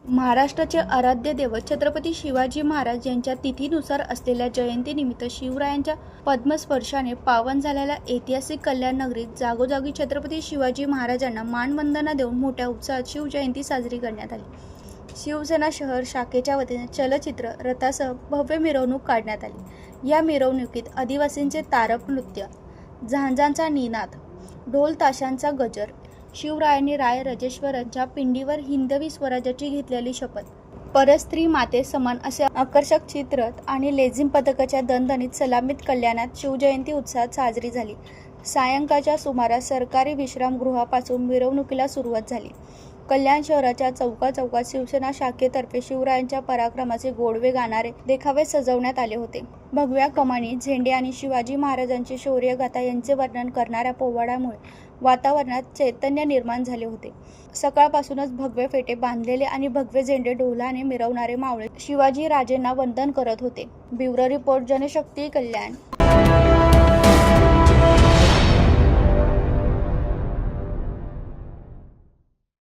महाराष्ट्राचे आराध्य दैवत छत्रपती शिवाजी महाराज यांच्या तिथीनुसार असलेल्या जयंतीनिमित्त शिवरायांच्या पद्मस्पर्शाने पावन झालेल्या ऐतिहासिक कल्याण नगरीत जागोजागी छत्रपती शिवाजी महाराजांना मानवंदना देऊन मोठ्या उत्साहात शिवजयंती साजरी करण्यात आली। शिवसेना शहर शाखेच्या वतीने चलचित्र रथासह भव्य मिरवणूक काढण्यात आली। या मिरवणुकीत आदिवासींचे तारक नृत्य, झांजांचा निनाद, ढोल ताशांचा गजर, शिवरायांनी राय राजेश्वरांच्या पिंडीवर हिंदवी स्वराज्याची घेतलेली शपथ, परस्त्री माते समान असे आकर्षक चित्ररथ आणि लेझिम पथकाच्या दणदणीत सलामीत कल्याणात शिवजयंती उत्साहात साजरी झाली। सायंकाळच्या सुमारास सरकारी विश्रामगृहापासून मिरवणुकीला सुरुवात झाली। कल्याण शहराच्या चौकाचौकात शिवसेना शाखेतर्फे शिवरायांच्या पराक्रमाचे गोडवे गाणारे देखावे सजवण्यात आले होते। भगव्या कमानी, झेंडे आणि शिवाजी महाराजांची शौर्यगाथा यांचे वर्णन करणाऱ्या पोवाड्यामुळे वातावरणात चैतन्य निर्माण झाले होते। सकाळपासूनच भगवे फेटे बांधलेले आणि भगवे झेंडे ढोलाने मिरवणारे मावळे शिवाजी राजेंना वंदन करत होते। ब्युरो रिपोर्ट, जनशक्ती, कल्याण।